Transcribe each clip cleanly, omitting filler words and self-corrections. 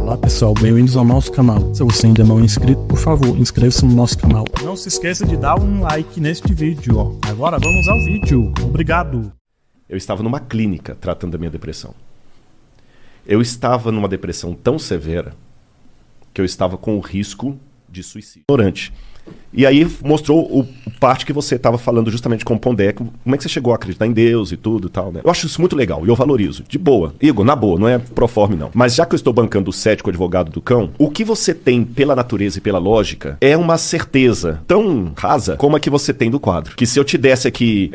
Olá pessoal, bem-vindos ao nosso canal. Se você ainda não é inscrito, por favor, inscreva-se no nosso canal. Não se esqueça de dar um like neste vídeo, ó. Agora vamos ao vídeo. Obrigado. Eu estava numa clínica tratando da minha depressão. Eu estava numa depressão tão severa que eu estava com o risco de suicídio. Ignorante. E aí mostrou o parte que você estava falando justamente com o Pondé, como é que você chegou a acreditar em Deus e tudo e tal, né? Eu acho isso muito legal e eu valorizo. De boa. Igor, na boa, não é proforme não. Mas já que eu estou bancando o cético advogado do cão, o que você tem pela natureza e pela lógica é uma certeza tão rasa como a que você tem do quadro. Que se eu te desse aqui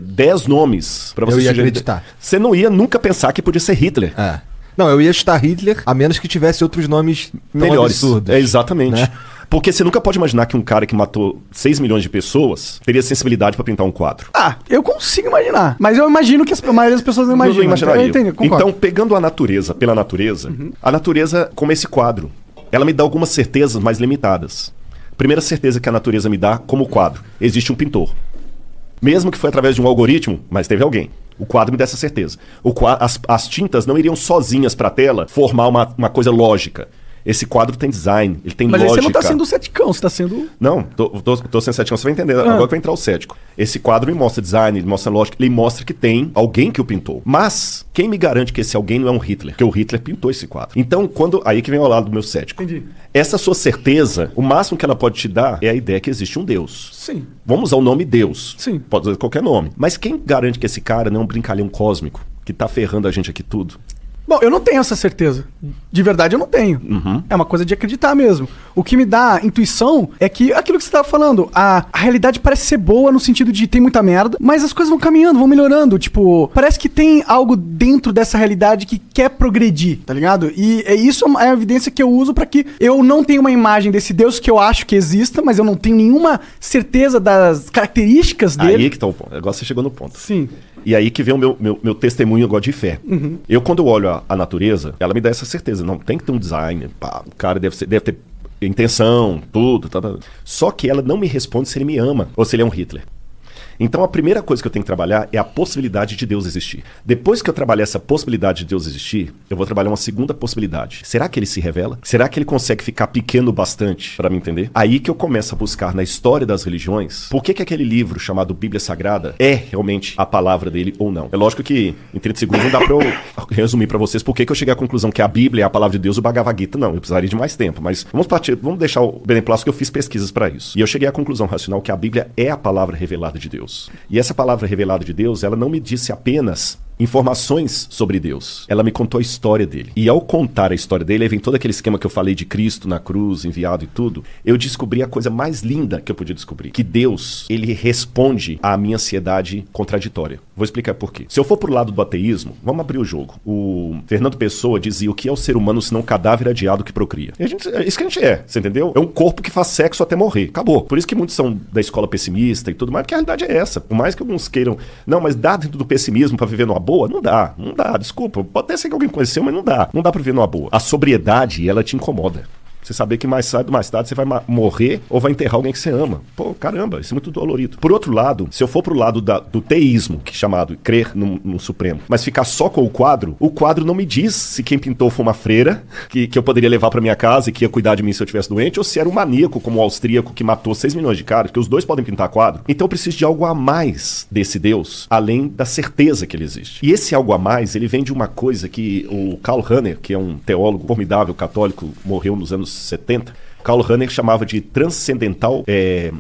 10 nomes para você... Eu ia acreditar. Você não ia nunca pensar que podia ser Hitler. É. Não, eu ia chutar Hitler, a menos que tivesse outros nomes melhores. Absurdos. É, exatamente. Né? Porque você nunca pode imaginar que um cara que matou 6 milhões de pessoas teria sensibilidade pra pintar um quadro. Ah, eu consigo imaginar. Mas eu imagino que a maioria das pessoas não imaginam. Não imaginaria. Eu entendi, concordo. Então, pegando a natureza pela natureza, a natureza, como esse quadro, ela me dá algumas certezas mais limitadas. Primeira certeza que a natureza me dá como quadro: existe um pintor. Mesmo que foi através de um algoritmo, mas teve alguém. O quadro me dá essa certeza. As tintas não iriam sozinhas para a tela formar uma coisa lógica. Esse quadro tem design, ele tem lógica. Mas aí você não tá sendo ceticão, você tá sendo... Não, tô sendo cético, você vai entender. Agora que vai entrar o cético. Esse quadro me mostra design, ele mostra lógica, ele mostra que tem alguém que o pintou. Mas, quem me garante que esse alguém não é um Hitler? Porque o Hitler pintou esse quadro. Então, aí que vem ao lado do meu cético. Entendi. Essa sua certeza, o máximo que ela pode te dar é a ideia que existe um Deus. Sim. Vamos usar o nome Deus. Sim. Pode usar qualquer nome. Mas quem garante que esse cara não é um brincalhão cósmico que tá ferrando a gente aqui tudo? Bom, eu não tenho essa certeza. De verdade, eu não tenho. É uma coisa de acreditar mesmo. O que me dá intuição é que aquilo que você estava falando, a realidade parece ser boa no sentido de tem muita merda, mas as coisas vão caminhando, vão melhorando. Tipo, parece que tem algo dentro dessa realidade que quer progredir, tá ligado? E isso é a evidência que eu uso pra que eu não tenha uma imagem desse Deus que eu acho que exista, mas eu não tenho nenhuma certeza das características dele. Aí que tá o ponto. Agora você chegou no ponto. Sim. E aí que vem o meu testemunho agora de fé. Eu, quando eu olho a natureza, ela me dá essa certeza. Não, tem que ter um design. Pá, o cara deve ter intenção, tudo. Tá. Só que ela não me responde se ele me ama ou se ele é um Hitler. Então a primeira coisa que eu tenho que trabalhar é a possibilidade de Deus existir. Depois que eu trabalhar essa possibilidade de Deus existir, eu vou trabalhar uma segunda possibilidade. Será que ele se revela? Será que ele consegue ficar pequeno bastante para me entender? Aí que eu começo a buscar na história das religiões por que aquele livro chamado Bíblia Sagrada é realmente a palavra dele ou não. É lógico que em 30 segundos não dá pra eu resumir para vocês por que eu cheguei à conclusão que a Bíblia é a palavra de Deus e o Bhagavad Gita não. Eu precisaria de mais tempo, mas vamos deixar o beneplácito que eu fiz pesquisas para isso. E eu cheguei à conclusão racional que a Bíblia é a palavra revelada de Deus. E essa palavra revelada de Deus, ela não me disse apenas informações sobre Deus. Ela me contou a história dele. E ao contar a história dele, aí vem todo aquele esquema que eu falei de Cristo na cruz, enviado e tudo, eu descobri a coisa mais linda que eu podia descobrir. Que Deus, ele responde à minha ansiedade contraditória. Vou explicar por quê. Se eu for pro lado do ateísmo, vamos abrir o jogo. O Fernando Pessoa dizia: o que é o ser humano senão um cadáver adiado que procria? E é isso que a gente é, você entendeu? É um corpo que faz sexo até morrer. Acabou. Por isso que muitos são da escola pessimista e tudo mais, porque a realidade é essa. Por mais que alguns queiram, não, mas dá dentro do pessimismo pra viver numa boa? Não dá, desculpa. Pode até ser que alguém conheceu, mas não dá pra viver numa boa. A sobriedade, ela te incomoda. Você saber que mais tarde você vai morrer ou vai enterrar alguém que você ama. Pô, caramba, isso é muito dolorido. Por outro lado, se eu for pro lado do teísmo, que é chamado crer no Supremo, mas ficar só com o quadro não me diz se quem pintou foi uma freira, que eu poderia levar pra minha casa e que ia cuidar de mim se eu estivesse doente, ou se era um maníaco como o austríaco que matou 6 milhões de caras, porque os dois podem pintar quadro. Então eu preciso de algo a mais desse Deus, além da certeza que ele existe. E esse algo a mais, ele vem de uma coisa que o Karl Rahner, que é um teólogo formidável católico, morreu nos anos 70, Karl Rahner chamava de transcendental,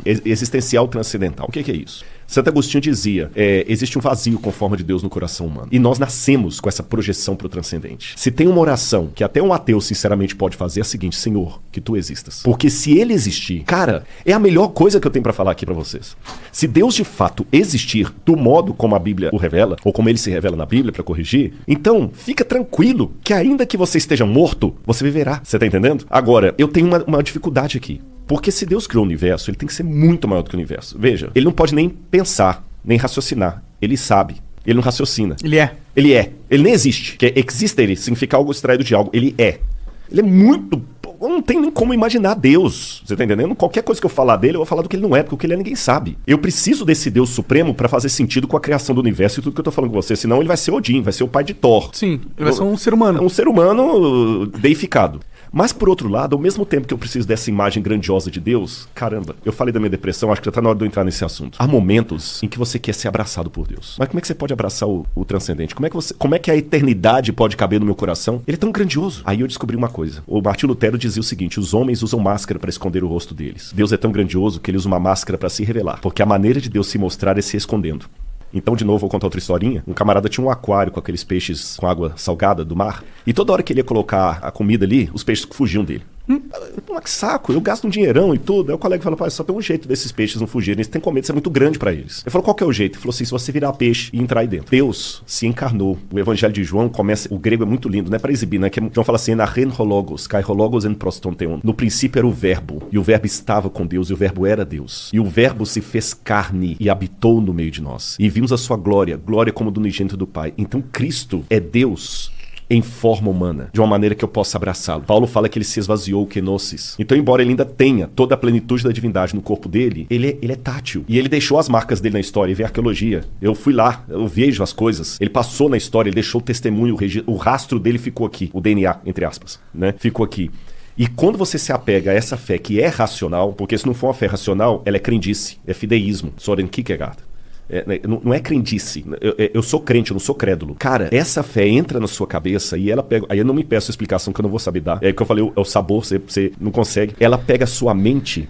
existencial transcendental. O que é isso? Santo Agostinho dizia, existe um vazio com forma de Deus no coração humano. E nós nascemos com essa projeção pro transcendente. Se tem uma oração que até um ateu sinceramente pode fazer, é a seguinte: Senhor, que tu existas. Porque se ele existir, cara, é a melhor coisa que eu tenho pra falar aqui pra vocês. Se Deus de fato existir do modo como a Bíblia o revela, ou como ele se revela na Bíblia pra corrigir, então fica tranquilo que ainda que você esteja morto, você viverá. Você tá entendendo? Agora, eu tenho uma dificuldade aqui. Porque se Deus criou o universo, ele tem que ser muito maior do que o universo. Veja, ele não pode nem pensar, nem raciocinar. Ele sabe. Ele não raciocina. Ele é. Ele é. Ele nem existe. Que existere significa algo extraído de algo. Ele é. Ele é muito... não tem nem como imaginar Deus. Você tá entendendo? Qualquer coisa que eu falar dele, eu vou falar do que ele não é, porque o que ele é ninguém sabe. Eu preciso desse Deus supremo pra fazer sentido com a criação do universo e tudo que eu tô falando com você. Senão ele vai ser Odin, vai ser o pai de Thor. Sim, ele vai ser um ser humano. Um ser humano deificado. Mas, por outro lado, ao mesmo tempo que eu preciso dessa imagem grandiosa de Deus, caramba, eu falei da minha depressão, acho que já tá na hora de eu entrar nesse assunto. Há momentos em que você quer ser abraçado por Deus. Mas como é que você pode abraçar o transcendente? Como é que a eternidade pode caber no meu coração? Ele é tão grandioso. Aí eu descobri uma coisa. O Martinho Lutero dizia o seguinte: os homens usam máscara para esconder o rosto deles. Deus é tão grandioso que ele usa uma máscara para se revelar. Porque a maneira de Deus se mostrar é se escondendo. Então, de novo, vou contar outra historinha. Um camarada tinha um aquário com aqueles peixes com água salgada do mar. E toda hora que ele ia colocar a comida ali, os peixes fugiam dele. Que saco, eu gasto um dinheirão e tudo. Aí o colega falou: só tem um jeito desses peixes não fugirem. Eles têm com medo de ser muito grande pra eles. Ele falou: qual que é o jeito? Ele falou assim: se você virar peixe e entrar aí dentro. Deus se encarnou. O evangelho de João começa, o grego é muito lindo, não é pra exibir, né? Que João fala assim: Ren hologos, kai hologos en prostonteon. No princípio era o verbo, e o verbo estava com Deus, e o verbo era Deus. E o verbo se fez carne e habitou no meio de nós. E vimos a sua glória, glória como do unigênito do Pai. Então Cristo é Deus em forma humana, de uma maneira que eu possa abraçá-lo. Paulo fala que ele se esvaziou, kenosis. Então, embora ele ainda tenha toda a plenitude da divindade no corpo dele, ele é tátil. E ele deixou as marcas dele na história, e vê a arqueologia. Eu fui lá, eu vejo as coisas. Ele passou na história, ele deixou o testemunho, o rastro dele ficou aqui. O DNA, entre aspas, né? Ficou aqui. E quando você se apega a essa fé que é racional, porque se não for uma fé racional, ela é crendice, é fideísmo. Soren Kierkegaard. Não é crendice. Eu sou crente, eu não sou crédulo. Cara, essa fé entra na sua cabeça e ela pega. Aí eu não me peço explicação que eu não vou saber dar. É que eu falei, é o sabor, você não consegue. Ela pega a sua mente,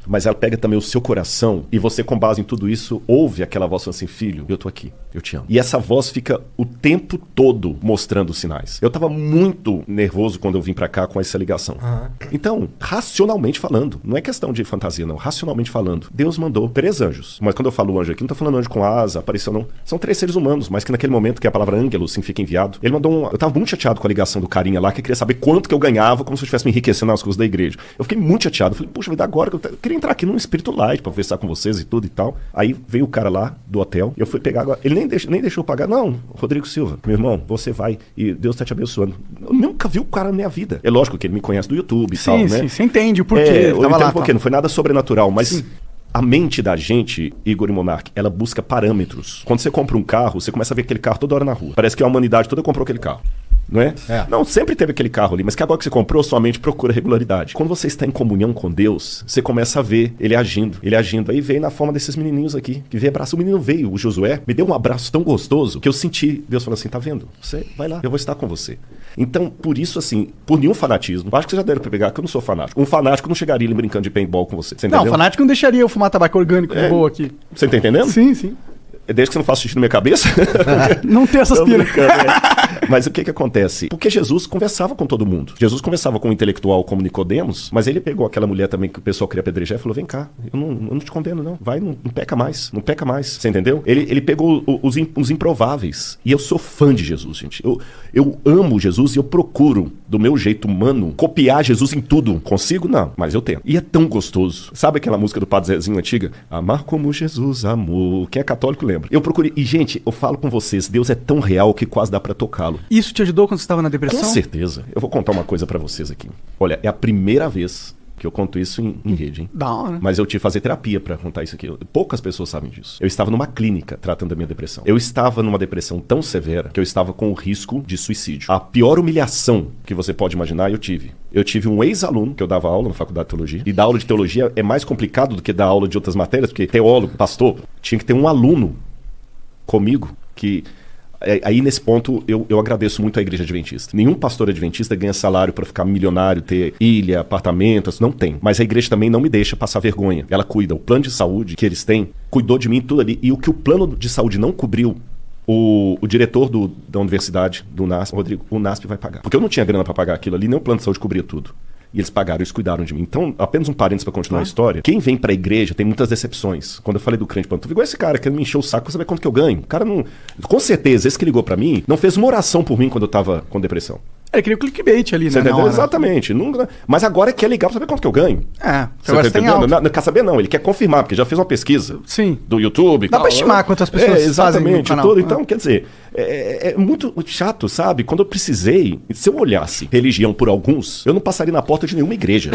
mas ela pega também o seu coração, e você, com base em tudo isso, ouve aquela voz falando assim: filho, eu tô aqui, eu te amo. E essa voz fica o tempo todo mostrando sinais. Eu tava muito nervoso quando eu vim pra cá com essa ligação. Então, racionalmente falando, não é questão de fantasia não, racionalmente falando, Deus mandou 3 anjos. Mas quando eu falo anjo aqui, não tô falando anjo com asa, apareceu não. São 3 seres humanos, mas que naquele momento que a palavra ângelo significa enviado, ele mandou eu tava muito chateado com a ligação do carinha lá, que queria saber quanto que eu ganhava, como se eu estivesse me enriquecendo nas coisas da igreja. Eu fiquei muito chateado, falei: puxa vida, agora que eu queria entrar aqui num espírito light pra conversar com vocês e tudo e tal. Aí veio o cara lá do hotel, eu fui pegar agora. Ele nem deixou eu pagar. Não, Rodrigo Silva, meu irmão, você vai e Deus tá te abençoando. Eu nunca vi o cara na minha vida. É lógico que ele me conhece do YouTube e tal, né? Sim, você entende o porquê. Eu entendo o porquê, não foi nada sobrenatural, mas sim. A mente da gente, Igor e Monark, ela busca parâmetros. Quando você compra um carro, você começa a ver aquele carro toda hora na rua. Parece que a humanidade toda comprou aquele carro. Não é? Não, sempre teve aquele carro ali, mas que agora que você comprou, sua mente procura regularidade. Quando você está em comunhão com Deus, você começa a ver ele agindo. Aí veio na forma desses menininhos aqui, que veio abraço. O menino veio, o Josué, me deu um abraço tão gostoso que eu senti Deus falando assim: tá vendo? Você vai lá, eu vou estar com você. Então, por isso, assim, por nenhum fanatismo, acho que vocês já deram pra pegar que eu não sou fanático. Um fanático não chegaria ali brincando de paintball com você. Você entendeu? Não, fanático não deixaria eu fumar tabaco orgânico de boa aqui. Você tá entendendo? Sim. Desde que você não faça xixi na minha cabeça. Não tem essas piras. Mas o que acontece? Porque Jesus conversava com todo mundo. Jesus conversava com um intelectual como Nicodemos, mas ele pegou aquela mulher também que o pessoal queria apedrejar e falou: vem cá, eu não te condeno não. Vai, não peca mais. Não peca mais. Você entendeu? Ele pegou os improváveis. E eu sou fã de Jesus, gente. Eu amo Jesus e eu procuro, do meu jeito humano, copiar Jesus em tudo. Consigo? Não, mas eu tento. E é tão gostoso. Sabe aquela música do Padre Zezinho antiga? Amar como Jesus amou. Quem é católico lembra. Eu procurei. E, gente, eu falo com vocês, Deus é tão real que quase dá pra tocá-lo. Isso te ajudou quando você estava na depressão? Com certeza. Eu vou contar uma coisa pra vocês aqui. Olha, é a primeira vez que eu conto isso em rede, hein? Da hora. Mas eu tive que fazer terapia pra contar isso aqui. Poucas pessoas sabem disso. Eu estava numa clínica tratando da minha depressão. Eu estava numa depressão tão severa que eu estava com o risco de suicídio. A pior humilhação que você pode imaginar, eu tive. Eu tive um ex-aluno, que eu dava aula na faculdade de teologia, e dar aula de teologia é mais complicado do que dar aula de outras matérias, porque teólogo, pastor, tinha que ter um aluno comigo que... Aí, nesse ponto, eu agradeço muito a Igreja Adventista. Nenhum pastor adventista ganha salário pra ficar milionário, ter ilha, apartamentos, não tem. Mas a igreja também não me deixa passar vergonha. Ela cuida. O plano de saúde que eles têm, cuidou de mim tudo ali. E o que o plano de saúde não cobriu, o diretor da universidade, do NASP, Rodrigo, o NASP vai pagar. Porque eu não tinha grana pra pagar aquilo ali, nem o plano de saúde cobria tudo. E eles pagaram, eles cuidaram de mim. Então, apenas um parênteses pra continuar a história. Quem vem pra igreja tem muitas decepções. Quando eu falei do crente pantufa, igual esse cara que me encheu o saco pra saber quanto que eu ganho. O cara não... Com certeza, esse que ligou pra mim, não fez uma oração por mim quando eu tava com depressão. Ele queria o clickbait ali, Você né? entendeu? Exatamente. Mas agora quer ligar pra saber quanto que eu ganho. Você agora tem alto. Não quer saber, não. Ele quer confirmar, porque já fez uma pesquisa Sim. do YouTube. Dá pra estimar quantas pessoas fazem no exatamente, canal. tudo. Então, quer dizer, é muito chato, sabe? Quando eu precisei, se eu olhasse religião por alguns, eu não passaria na porta de nenhuma igreja.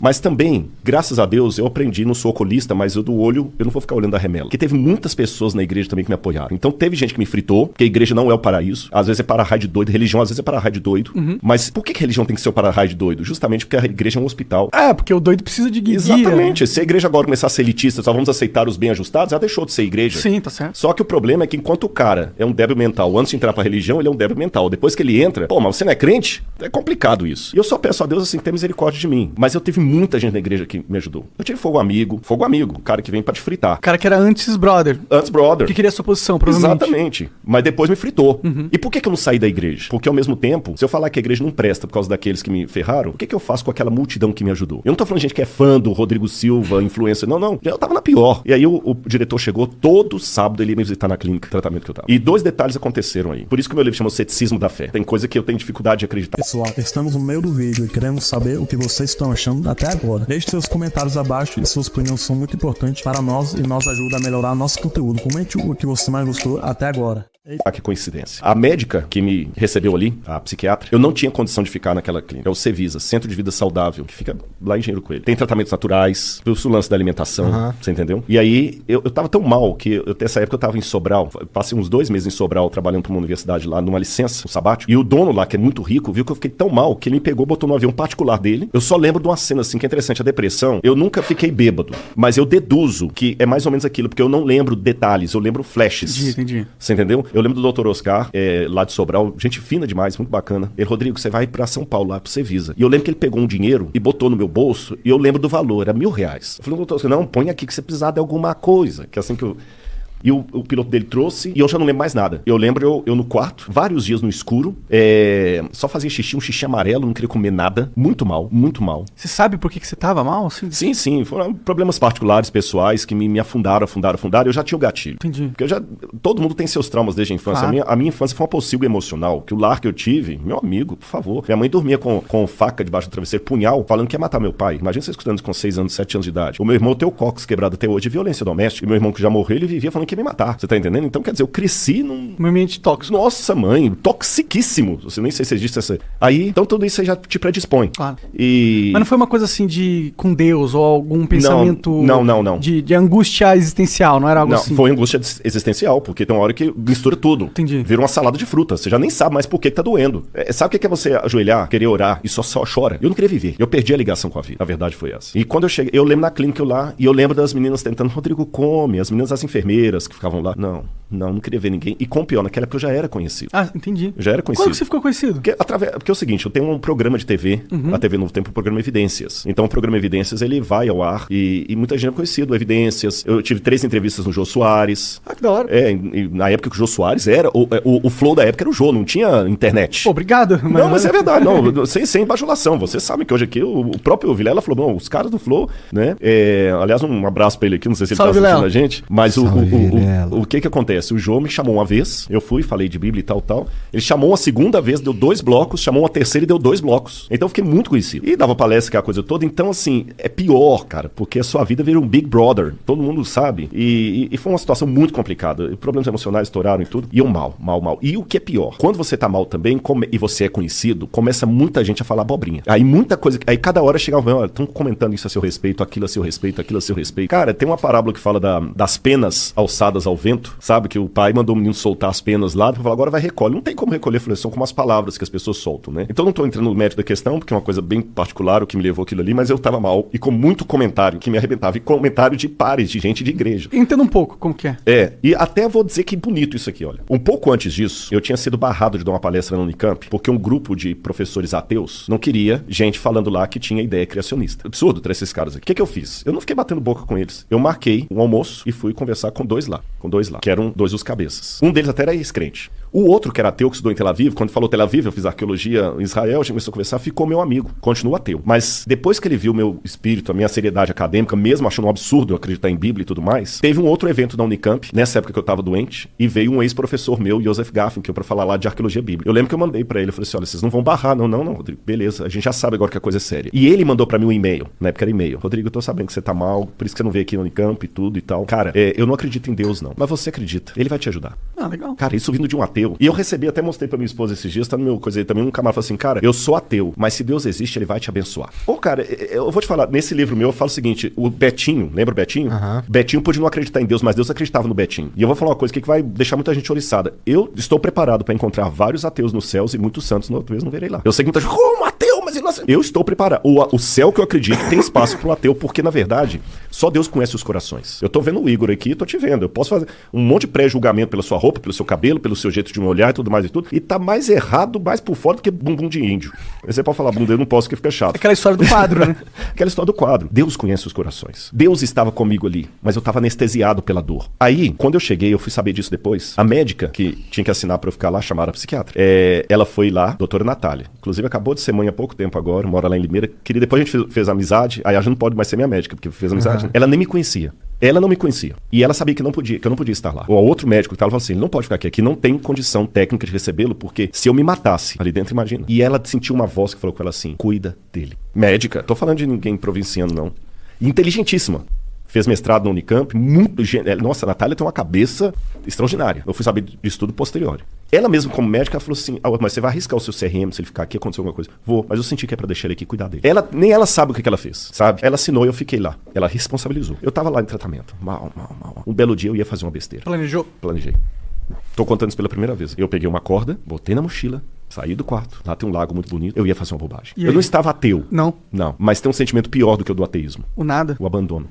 Mas também, graças a Deus, eu aprendi, não sou oculista, mas eu do olho, eu não vou ficar olhando a remela. Porque teve muitas pessoas na igreja também que me apoiaram. Então teve gente que me fritou, porque a igreja não é o paraíso. Às vezes é para-raio de doido, religião às vezes é para-raio de doido. Mas por que religião tem que ser o para-raio de doido? Justamente porque a igreja é um hospital. Porque o doido precisa de guia. Exatamente. Se a igreja agora começar a ser elitista, só vamos aceitar os bem ajustados, já deixou de ser igreja. Sim, tá certo. Só que o problema é que enquanto o cara é um débil mental, antes de entrar pra religião, ele é um débil mental. Depois que ele entra, mas você não é crente? É complicado isso. E eu só peço a Deus, assim, ter misericórdia de mim. Mas eu tive muita gente na igreja que me ajudou. Eu tive fogo amigo, o cara que vem pra te fritar. O cara que era antes brother. Antes brother. Que queria a sua posição, provavelmente. Exatamente. Mas depois me fritou. E por que eu não saí da igreja? Porque ao mesmo tempo, se eu falar que a igreja não presta por causa daqueles que me ferraram, o que eu faço com aquela multidão que me ajudou? Eu não tô falando de gente que é fã do Rodrigo Silva, influencer. Não. Eu tava na pior. E aí o diretor chegou, todo sábado ele ia me visitar na clínica, tratamento que eu tava. E 2 detalhes aconteceram aí. Por isso que o meu livro chama O Ceticismo da Fé. Tem coisa que eu tenho dificuldade de acreditar. Pessoal, estamos no meio do vídeo e queremos saber o que vocês estão achando até agora. Deixe seus comentários abaixo e suas opiniões são muito importantes para nós e nos ajuda a melhorar nosso conteúdo. Comente o que você mais gostou até agora. Que coincidência. A médica que me recebeu ali, a psiquiatra, eu não tinha condição de ficar naquela clínica. É o Cevisa, Centro de Vida Saudável, que fica lá em Engenheiro Coelho. Tem tratamentos naturais, o lance da alimentação, você entendeu? E aí, eu tava tão mal que, nessa época eu tava em Sobral, passei uns 2 meses em Sobral, trabalhando pra uma universidade lá, numa licença, um sabático, e o dono lá, que é muito rico, viu que eu fiquei tão mal, que ele me pegou, botou no avião particular dele. Eu só lembro de uma cena, assim, que é interessante, a depressão. Eu nunca fiquei bêbado, mas eu deduzo que é mais ou menos aquilo, porque eu não lembro detalhes, eu lembro flashes. Entendi. Você entendeu? Eu lembro do Dr. Oscar, lá de Sobral, gente fina demais, muito bacana. Ele, Rodrigo, você vai pra São Paulo, lá pro Cevisa. E eu lembro que ele pegou um dinheiro e botou no meu bolso, e eu lembro do valor, era R$1.000. Eu falei, doutor Oscar, não, põe aqui que você precisar de alguma coisa. Que é assim que eu... E o piloto dele trouxe, e eu já não lembro mais nada. Eu lembro eu no quarto, vários dias no escuro, só fazia xixi, um xixi amarelo, não queria comer nada. Muito mal, muito mal. Você sabe por que você tava mal? Assim? Sim, foram problemas particulares, pessoais, que me afundaram. Eu já tinha o gatilho. Entendi. Porque todo mundo tem seus traumas desde a infância. Claro. A minha infância foi uma pocilga emocional, que o lar que eu tive, meu amigo, por favor. Minha mãe dormia com faca debaixo do travesseiro, punhal, falando que ia matar meu pai. Imagina você escutando isso com 6 anos, 7 anos de idade. O meu irmão tem o cóccix quebrado até hoje de violência doméstica. E meu irmão que já morreu, ele vivia falando que ia me matar. Você tá entendendo? Então, quer dizer, eu cresci num... Um ambiente tóxico. Nossa, mãe, toxiquíssimo. Você nem sei se existe essa... Aí, então tudo isso aí já te predispõe. Claro. E... Mas não foi uma coisa assim com Deus ou algum pensamento... Não. De angústia existencial, não era algo assim? Não, foi angústia existencial, porque tem uma hora que mistura tudo. Entendi. Vira uma salada de frutas. Você já nem sabe mais por que tá doendo. Sabe o que é você ajoelhar, querer orar e só chora? Eu não queria viver. Eu perdi a ligação com a vida. A verdade foi essa. E quando eu cheguei, eu lembro na clínica lá, e eu lembro das meninas tentando, Rodrigo, come. As meninas, as enfermeiras que ficavam lá. Não queria ver ninguém. E com o pior, naquela época eu já era conhecido. Entendi. Eu já era conhecido. Quando que você ficou conhecido? Porque é o seguinte, eu tenho um programa de TV, a TV Novo Tempo, o programa Evidências. Então o programa Evidências, ele vai ao ar e muita gente é conhecido, Evidências. Eu tive 3 entrevistas no Jô Soares. Que da hora. E na época que o Jô Soares era, o flow da época era o Jô, não tinha internet. Pô, obrigado. Mas é verdade, não, sem bajulação. Vocês sabem que hoje aqui, o próprio Vilela falou, não, os caras do flow, né? Aliás, um abraço pra ele aqui, não sei se ele Salve, tá assistindo Léo. a gente, mas o que acontece? O Jô me chamou uma vez, eu fui, falei de Bíblia e tal. Ele chamou uma segunda vez, deu 2 blocos, chamou uma terceira e deu 2 blocos. Então eu fiquei muito conhecido. E dava palestra, que é a coisa toda. Então, assim, é pior, cara, porque a sua vida vira um Big Brother. Todo mundo sabe. E foi uma situação muito complicada. Problemas emocionais estouraram e tudo. E eu mal. E o que é pior? Quando você tá mal também, e você é conhecido, começa muita gente a falar abobrinha. Aí muita coisa... Aí cada hora chegava, olha, estão comentando isso a seu respeito, aquilo a seu respeito, aquilo a seu respeito. Cara, tem uma parábola que fala das penas alçadas ao vento, sabe? Que o pai mandou o menino soltar as penas lá, pra falar, agora vai recolhe. Não tem como recolher, são como as palavras que as pessoas soltam, né? Então não tô entrando no mérito da questão, porque é uma coisa bem particular o que me levou aquilo ali, mas eu tava mal, e com muito comentário que me arrebentava, e comentário de pares, de gente de igreja. Entenda um pouco como que é. E até vou dizer que bonito isso aqui, olha. Um pouco antes disso, eu tinha sido barrado de dar uma palestra na Unicamp, porque um grupo de professores ateus não queria gente falando lá que tinha ideia criacionista. Absurdo trazer esses caras aqui. O que eu fiz? Eu não fiquei batendo boca com eles. Eu marquei um almoço e fui conversar com dois lá. Que eram dois dos cabeças. Um deles até era ex-crente. O outro, que era ateu, que estudou em Tel Aviv, quando falou Tel Aviv, eu fiz arqueologia em Israel, a gente começou a conversar, ficou meu amigo, continua ateu. Mas depois que ele viu meu espírito, a minha seriedade acadêmica, mesmo achando um absurdo eu acreditar em Bíblia e tudo mais, teve um outro evento na Unicamp, nessa época que eu tava doente, e veio um ex-professor meu, Joseph Gaffin, que eu pra falar lá de arqueologia bíblica. Eu lembro que eu mandei pra ele, eu falei assim, olha, vocês não vão barrar, não, Rodrigo, beleza, a gente já sabe agora que a coisa é séria. E ele mandou pra mim um e-mail, na época era e-mail, Rodrigo, eu tô sabendo que você tá mal, por isso que você não veio aqui na Unicamp e tudo e tal. Cara, eu não acredito em Deus não, mas você acredita, ele vai te ajudar. Ah, legal. Cara, isso vindo de um ateu. E eu recebi, até mostrei pra minha esposa esses dias, tá no meu coisa aí também, um camarada falou assim, cara, eu sou ateu, mas se Deus existe, ele vai te abençoar. Ô, cara, eu vou te falar, nesse livro meu eu falo o seguinte, o Betinho, lembra o Betinho? Betinho podia não acreditar em Deus, mas Deus acreditava no Betinho. E eu vou falar uma coisa que vai deixar muita gente oriçada. Eu estou preparado pra encontrar vários ateus nos céus e muitos santos, outra vez não verei lá. Eu sei que muita gente, como ateu, mas ele não... Eu estou preparado. O céu que eu acredito tem espaço pro ateu, porque na verdade, só Deus conhece os corações. Eu tô vendo o Igor aqui, tô te vendo. Eu posso fazer um monte de pré-julgamento pela sua roupa, pelo seu cabelo, pelo seu jeito de me olhar e tudo mais e tudo. E tá mais errado, mais por fora do que bumbum de índio. Aí você pode falar bunda, eu não posso porque fica chato. Aquela história do quadro, né? Aquela história do quadro. Deus conhece os corações. Deus estava comigo ali, mas eu tava anestesiado pela dor. Aí, quando eu cheguei, eu fui saber disso depois. A médica que tinha que assinar pra eu ficar lá, chamaram a psiquiatra. Ela foi lá, doutora Natália. Inclusive, acabou de ser mãe há pouco tempo agora, mora lá em Limeira. Depois a gente fez amizade. Aí a gente não pode mais ser minha médica, porque fez amizade. Ela nem me conhecia. Ela não me conhecia. E ela sabia que eu não podia estar lá. O outro médico que estava falando assim, ele não pode ficar aqui não tem condição técnica de recebê-lo, porque se eu me matasse ali dentro, imagina. E ela sentiu uma voz que falou com ela assim, cuida dele. Médica, tô falando de ninguém provinciano, não. Inteligentíssima. Fez mestrado na Unicamp, nossa, a Natália tem uma cabeça extraordinária. Eu fui saber disso tudo posterior. Ela mesma, como médica, ela falou assim, mas você vai arriscar o seu CRM se ele ficar aqui, acontecer alguma coisa? Vou, mas eu senti que é pra deixar ele aqui cuidar dele. Nem ela sabe o que ela fez, sabe? Ela assinou e eu fiquei lá. Ela responsabilizou. Eu tava lá em tratamento. Mal. Um belo dia eu ia fazer uma besteira. Planejei. Tô contando isso pela primeira vez. Eu peguei uma corda, botei na mochila, saí do quarto. Lá tem um lago muito bonito. Eu ia fazer uma bobagem. Eu não estava ateu. Não. Mas tem um sentimento pior do que o do ateísmo. O nada. O abandono.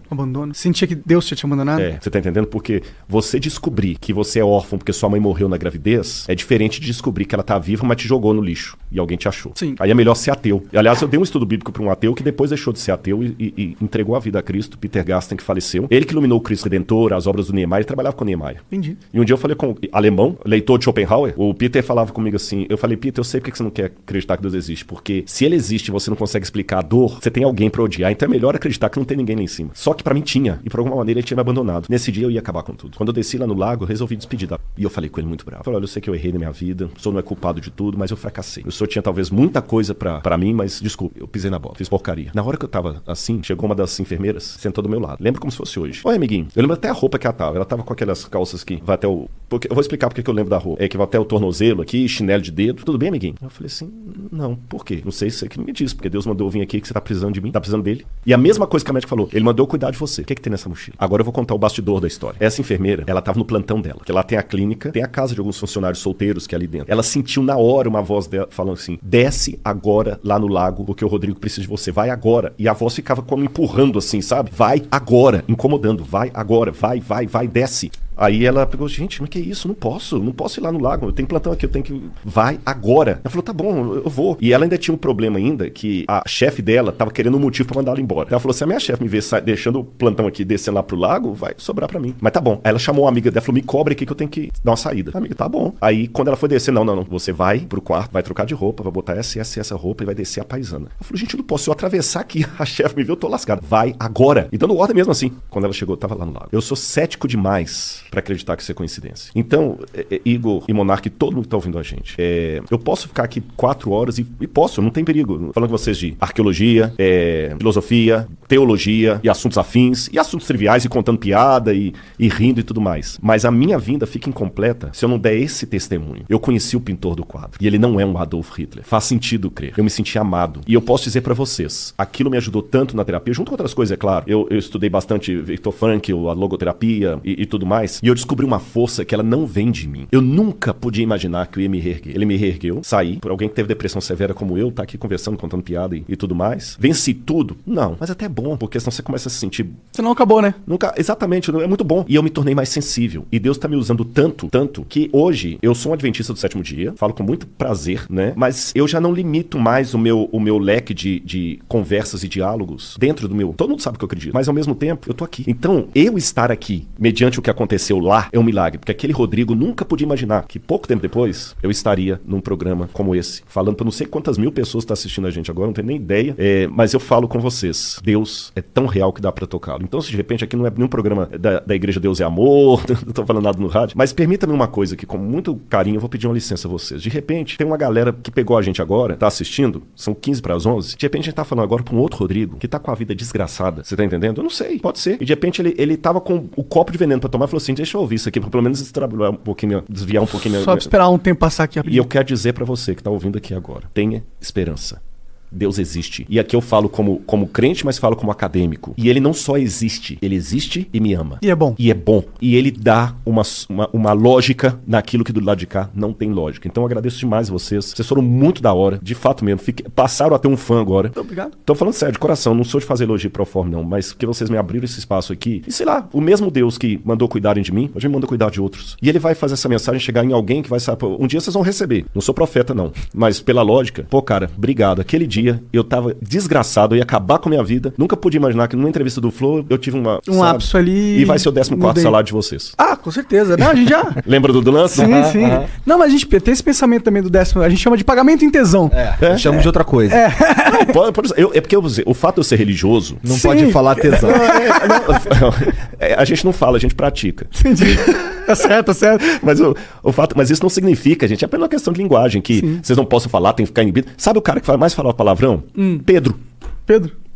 Sentia que Deus tinha te abandonado? Você tá entendendo? Porque você descobrir que você é órfão porque sua mãe morreu na gravidez é diferente de descobrir que ela tá viva, mas te jogou no lixo e alguém te achou. Sim. Aí é melhor ser ateu. E, aliás, eu dei um estudo bíblico pra um ateu que depois deixou de ser ateu e entregou a vida a Cristo, Peter Gasten, que faleceu. Ele que iluminou o Cristo Redentor, as obras do Niemeyer, ele trabalhava com o Niemeyer. Entendi. E um dia eu falei com alemão, leitor de Schopenhauer, o Peter falava comigo assim, eu falei, Peter, eu sei porque você não quer acreditar que Deus existe, porque se ele existe e você não consegue explicar a dor, você tem alguém pra odiar, então é melhor acreditar que não tem ninguém lá em cima. Só que pra mim tinha, e por alguma maneira ele tinha me abandonado. Nesse dia eu ia acabar com tudo. Quando eu desci lá no lago, eu resolvi despedir da... E eu falei com ele muito bravo. Eu falei, olha, eu sei que eu errei na minha vida, o senhor não é culpado de tudo, mas eu fracassei. O senhor tinha talvez muita coisa pra mim, mas desculpe, eu pisei na bola, fiz porcaria. Na hora que eu tava assim, chegou uma das enfermeiras, sentou do meu lado. Lembro como se fosse hoje. Oi, amiguinho. Eu lembro até a roupa que ela tava. Ela tava com aquelas calças que vai até o... Porque... Eu vou explicar porque que eu lembro da roupa. Que vai até o tornozelo aqui, chinelo de dedo. Tudo bem, amiguinho? Eu falei assim, não, por quê? Não sei se você que me disse, porque Deus mandou eu vir aqui que você tá precisando de mim, tá precisando dele. E a mesma coisa que a médica falou, ele mandou eu cuidar de você. O que tem nessa mochila? Agora eu vou contar o bastidor da história. Essa enfermeira, ela tava no plantão dela, que lá tem a clínica, tem a casa de alguns funcionários solteiros que é ali dentro. Ela sentiu na hora uma voz dela falando assim, desce agora lá no lago, porque o Rodrigo precisa de você, vai agora. E a voz ficava como empurrando assim, sabe? Vai agora, incomodando, vai agora, vai, desce. Aí ela pegou, gente, mas que isso? Não posso ir lá no lago, eu tenho plantão aqui, eu tenho que... Vai agora. Ela falou, tá bom, eu vou. E ela ainda tinha um problema ainda, que a chefe dela tava querendo um motivo pra mandar ela embora. Ela falou, se a minha chefe me ver deixando o plantão aqui, descendo lá pro lago, vai sobrar pra mim. Mas tá bom. Aí ela chamou a amiga dela, falou, me cobre aqui que eu tenho que dar uma saída. A amiga, tá bom. Aí quando ela foi descer, não, você vai pro quarto, vai trocar de roupa, vai botar essa roupa e vai descer a paisana. Eu falei, gente, eu não posso, se eu atravessar aqui, a chefe me viu, eu tô lascado. Vai agora. E dando ordem mesmo assim. Quando ela chegou, eu tava lá no lago. Eu sou cético demais pra acreditar que isso é coincidência. Então, Igor e Monark, todo mundo que tá ouvindo a gente, eu posso ficar aqui 4 horas e posso, não tem perigo. Falando com vocês de arqueologia, filosofia, teologia e assuntos afins, e assuntos triviais, e contando piada, e rindo e tudo mais. Mas a minha vinda fica incompleta se eu não der esse testemunho. Eu conheci o pintor do quadro, e ele não é um Adolf Hitler. Faz sentido crer. Eu me senti amado. E eu posso dizer pra vocês, aquilo me ajudou tanto na terapia, junto com outras coisas, é claro. Eu estudei bastante Viktor Frankl, a logoterapia e tudo mais, e eu descobri uma força que ela não vem de mim. Eu nunca podia imaginar que eu ia me reerguer. Ele me reergueu, saí, por alguém que teve depressão severa como eu, tá aqui conversando, contando piada e tudo mais. Venci tudo? Não, mas até é bom, porque senão você começa a se sentir... Você não acabou, né? Nunca, exatamente, é muito bom. E eu me tornei mais sensível. E Deus tá me usando tanto, que hoje eu sou um adventista do 7º dia, falo com muito prazer, né? Mas eu já não limito mais o meu leque de conversas e diálogos dentro do meu... Todo mundo sabe que eu acredito, mas ao mesmo tempo eu tô aqui. Então, eu estar aqui, mediante o que aconteceu aconteceu lá é um milagre, porque aquele Rodrigo nunca podia imaginar que pouco tempo depois eu estaria num programa como esse, falando pra não sei quantas mil pessoas estão assistindo a gente agora, não tenho nem ideia, mas eu falo com vocês, Deus é tão real que dá pra tocá-lo. Então, se de repente aqui não é nenhum programa da Igreja Deus é Amor, não tô falando nada no rádio, mas permita-me uma coisa que com muito carinho eu vou pedir uma licença a vocês. De repente, tem uma galera que pegou a gente agora, tá assistindo, são 15 para as 11, de repente a gente tá falando agora pra um outro Rodrigo, que tá com a vida desgraçada, você tá entendendo? Eu não sei, pode ser. E de repente ele tava com o copo de veneno pra tomar e falou assim, deixa eu ouvir isso aqui, pra pelo menos desviar um pouquinho. Só pra esperar um tempo passar aqui rapidinho. E eu quero dizer pra você que tá ouvindo aqui agora, tenha esperança. Deus existe. E aqui eu falo como crente, mas falo como acadêmico. E ele não só existe, ele existe e me ama. E é bom. E é bom. E ele dá uma lógica naquilo que do lado de cá não tem lógica. Então eu agradeço demais vocês. Vocês foram muito da hora. De fato mesmo. Passaram a ter um fã agora. Muito obrigado. Tô falando sério, de coração. Não sou de fazer elogio pro forma, não. Mas que vocês me abriram esse espaço aqui. E sei lá, o mesmo Deus que mandou cuidarem de mim, hoje me manda cuidar de outros. E ele vai fazer essa mensagem chegar em alguém que vai saber. Um dia vocês vão receber. Não sou profeta, não. Mas pela lógica, pô, cara, obrigado. Aquele dia eu tava desgraçado, eu ia acabar com a minha vida. Nunca pude imaginar que numa entrevista do Flow eu tive um lapso ali. E vai ser o 14º salário de vocês. Ah, com certeza. Não, a gente já... Lembra do lance? Sim, sim. Não, mas a gente tem esse pensamento também do 10º. A gente chama de pagamento em tesão. Eu chamo de outra coisa. Não, é porque o fato de eu ser religioso... Não pode falar tesão. A gente não fala, a gente pratica. Entendi. Tá certo, tá certo. Mas isso não significa, gente, é apenas uma questão de linguagem, que vocês não possam falar, tem que ficar inibido. Sabe o cara que mais fala palavrão?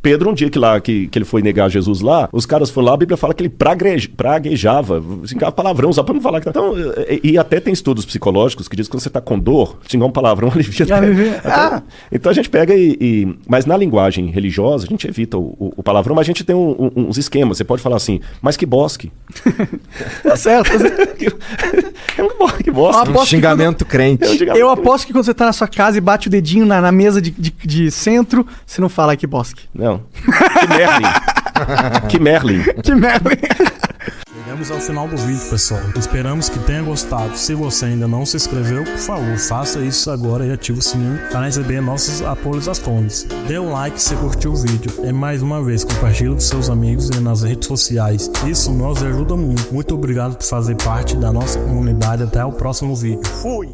Pedro, um dia que ele foi negar Jesus lá, os caras foram lá, a Bíblia fala que ele praguejava, xingava palavrão, só pra não falar que... Então, e até tem estudos psicológicos que dizem que quando você tá com dor, xingar um palavrão alivia. Então a gente pega mas na linguagem religiosa, a gente evita o palavrão, mas a gente tem uns esquemas. Você pode falar assim, mas que bosque. Tá certo. Que bosque. Um xingamento crente. Eu aposto que quando você tá na sua casa e bate o dedinho na mesa de centro, você não fala que bosque. Não. Que Merlin. Chegamos ao final do vídeo, pessoal. Esperamos que tenha gostado. Se você ainda não se inscreveu, por favor, faça isso agora e ative o sininho para receber nossas atualizações. Dê um like se curtiu o vídeo. E mais uma vez, compartilhe com seus amigos e nas redes sociais. Isso nos ajuda muito. Muito obrigado por fazer parte da nossa comunidade. Até o próximo vídeo. Fui!